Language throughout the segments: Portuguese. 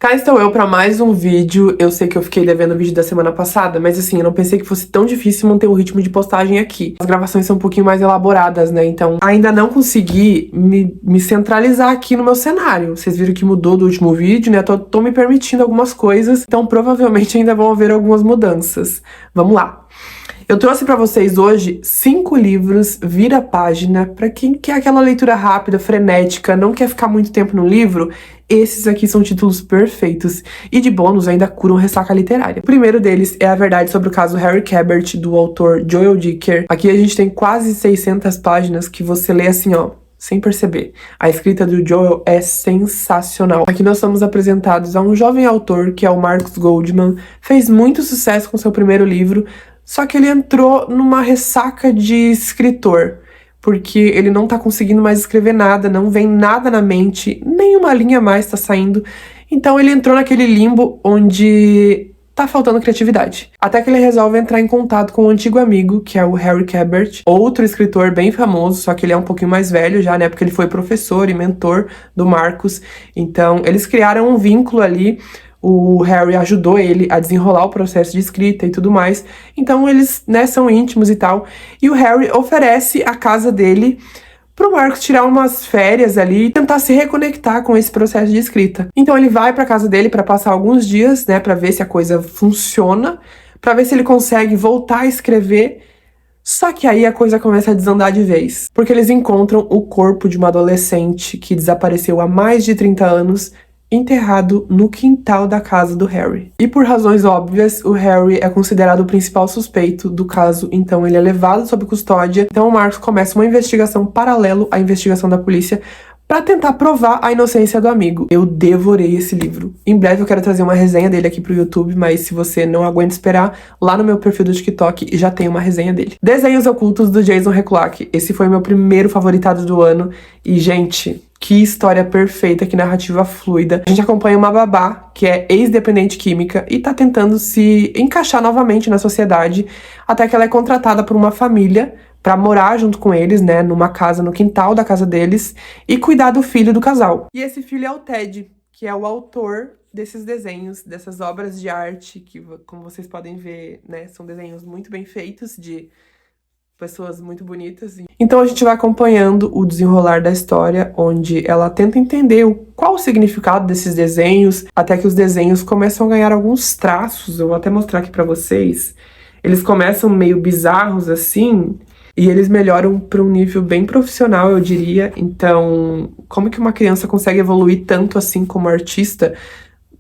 Cá estou eu pra mais um vídeo. Eu sei que eu fiquei devendo o vídeo da semana passada, mas assim, eu não pensei que fosse tão difícil manter o ritmo de postagem aqui. As gravações são um pouquinho mais elaboradas, né? Então, ainda não consegui me centralizar aqui no meu cenário. Vocês viram que mudou do último vídeo, né? Tô me permitindo algumas coisas, então provavelmente ainda vão haver algumas mudanças. Vamos lá. Eu trouxe pra vocês hoje 5 livros vira-página pra quem quer aquela leitura rápida, frenética, não quer ficar muito tempo no livro. Esses aqui são títulos perfeitos e de bônus ainda curam ressaca literária. O primeiro deles é A Verdade sobre o Caso Harry Cabert, do autor Joel Dicker. Aqui a gente tem quase 600 páginas que você lê assim, ó, sem perceber. A escrita do Joel é sensacional. Aqui nós somos apresentados a um jovem autor que é o Marcus Goldman. Fez muito sucesso com seu primeiro livro, só que ele entrou numa ressaca de escritor, porque ele não tá conseguindo mais escrever nada, não vem nada na mente, nenhuma linha mais tá saindo. Então ele entrou naquele limbo onde tá faltando criatividade. Até que ele resolve entrar em contato com um antigo amigo, que é o Harry Cabert, outro escritor bem famoso, só que ele é um pouquinho mais velho já, né, porque ele foi professor e mentor do Marcus. Então eles criaram um vínculo ali. O Harry ajudou ele a desenrolar o processo de escrita e tudo mais. Então eles, né, são íntimos e tal. E o Harry oferece a casa dele pro Marcus tirar umas férias ali e tentar se reconectar com esse processo de escrita. Então ele vai pra casa dele pra passar alguns dias, né, pra ver se a coisa funciona, pra ver se ele consegue voltar a escrever. Só que aí a coisa começa a desandar de vez, porque eles encontram o corpo de uma adolescente que desapareceu há mais de 30 anos, enterrado no quintal da casa do Harry. E por razões óbvias, o Harry é considerado o principal suspeito do caso, então ele é levado sob custódia. Então o Marcus começa uma investigação paralelo à investigação da polícia para tentar provar a inocência do amigo. Eu devorei esse livro. Em breve eu quero trazer uma resenha dele aqui pro YouTube, mas se você não aguenta esperar, lá no meu perfil do TikTok já tem uma resenha dele. Desenhos Ocultos, do Jason Rekulak. Esse foi o meu primeiro favoritado do ano e, gente, que história perfeita, que narrativa fluida. A gente acompanha uma babá que é ex-dependente química e tá tentando se encaixar novamente na sociedade, até que ela é contratada por uma família pra morar junto com eles, né, numa casa no quintal da casa deles e cuidar do filho do casal. E esse filho é o Ted, que é o autor desses desenhos, dessas obras de arte, que, como vocês podem ver, né, são desenhos muito bem feitos, de pessoas muito bonitas. Então a gente vai acompanhando o desenrolar da história, onde ela tenta entender qual o significado desses desenhos, até que os desenhos começam a ganhar alguns traços. Eu vou até mostrar aqui pra vocês. Eles começam meio bizarros assim, e eles melhoram para um nível bem profissional, eu diria. Então, como que uma criança consegue evoluir tanto assim como artista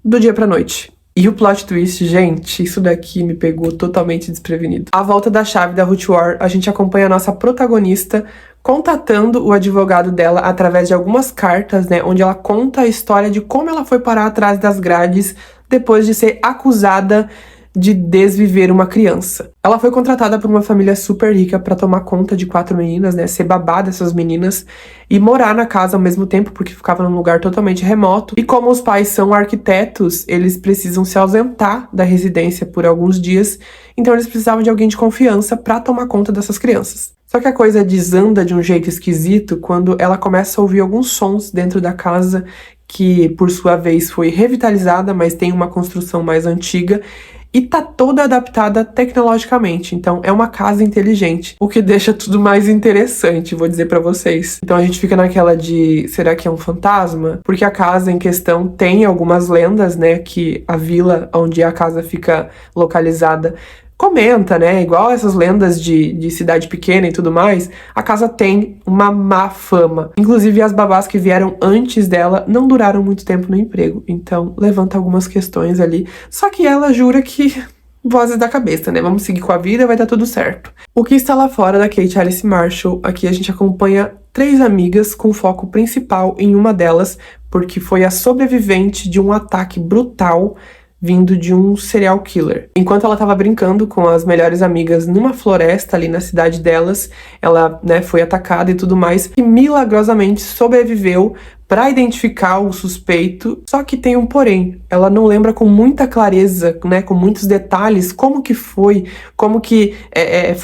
do dia pra noite? E o plot twist, gente, isso daqui me pegou totalmente desprevenido. À volta da chave da Ruth Ward, a gente acompanha a nossa protagonista contatando o advogado dela através de algumas cartas, né, onde ela conta a história de como ela foi parar atrás das grades depois de ser acusada de desviver uma criança. Ela foi contratada por uma família super rica para tomar conta de 4 meninas, né, ser babá dessas meninas e morar na casa ao mesmo tempo, porque ficava num lugar totalmente remoto. E como os pais são arquitetos, eles precisam se ausentar da residência por alguns dias, então eles precisavam de alguém de confiança para tomar conta dessas crianças. Só que a coisa desanda de um jeito esquisito quando ela começa a ouvir alguns sons dentro da casa, que por sua vez foi revitalizada, mas tem uma construção mais antiga, e tá toda adaptada tecnologicamente, então é uma casa inteligente, o que deixa tudo mais interessante, vou dizer pra vocês. Então a gente fica naquela de, será que é um fantasma? Porque a casa em questão tem algumas lendas, né, que a vila onde a casa fica localizada comenta, né, igual essas lendas de cidade pequena e tudo mais, a casa tem uma má fama. Inclusive as babás que vieram antes dela não duraram muito tempo no emprego, então levanta algumas questões ali. Só que ela jura que vozes da cabeça, né, vamos seguir com a vida, vai dar tudo certo. O que está lá fora, da Kate Alice Marshall. Aqui a gente acompanha 3 amigas com foco principal em uma delas, porque foi a sobrevivente de um ataque brutal vindo de um serial killer. Enquanto ela tava brincando com as melhores amigas numa floresta ali na cidade delas, ela, né, foi atacada e tudo mais, e milagrosamente sobreviveu pra identificar o suspeito, só que tem um porém. Ela não lembra com muita clareza, né, com muitos detalhes, como que foi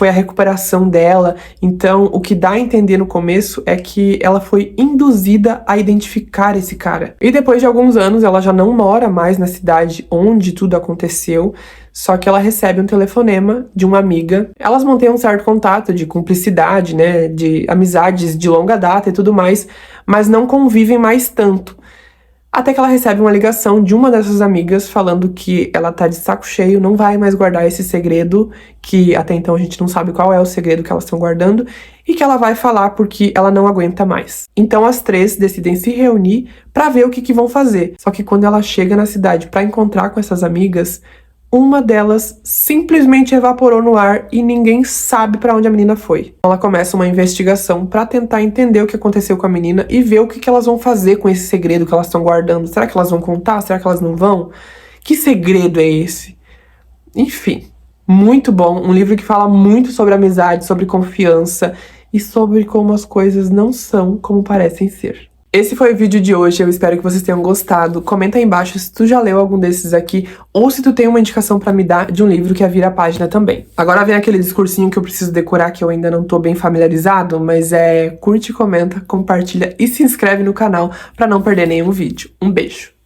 a recuperação dela. Então, o que dá a entender no começo é que ela foi induzida a identificar esse cara. E depois de alguns anos, ela já não mora mais na cidade onde tudo aconteceu, só que ela recebe um telefonema de uma amiga. Elas mantêm um certo contato de cumplicidade, né, de amizades de longa data e tudo mais, mas não convivem mais tanto. Até que ela recebe uma ligação de uma dessas amigas falando que ela tá de saco cheio, não vai mais guardar esse segredo, que até então a gente não sabe qual é o segredo que elas estão guardando, e que ela vai falar porque ela não aguenta mais. Então as três decidem se reunir pra ver o que vão fazer. Só que quando ela chega na cidade pra encontrar com essas amigas, uma delas simplesmente evaporou no ar e ninguém sabe pra onde a menina foi. Ela começa uma investigação pra tentar entender o que aconteceu com a menina e ver o que elas vão fazer com esse segredo que elas estão guardando. Será que elas vão contar? Será que elas não vão? Que segredo é esse? Enfim, muito bom. Um livro que fala muito sobre amizade, sobre confiança e sobre como as coisas não são como parecem ser. Esse foi o vídeo de hoje, eu espero que vocês tenham gostado. Comenta aí embaixo se tu já leu algum desses aqui, ou se tu tem uma indicação pra me dar de um livro que é vira a página também. Agora vem aquele discursinho que eu preciso decorar, que eu ainda não tô bem familiarizado, mas curte, comenta, compartilha e se inscreve no canal pra não perder nenhum vídeo. Um beijo!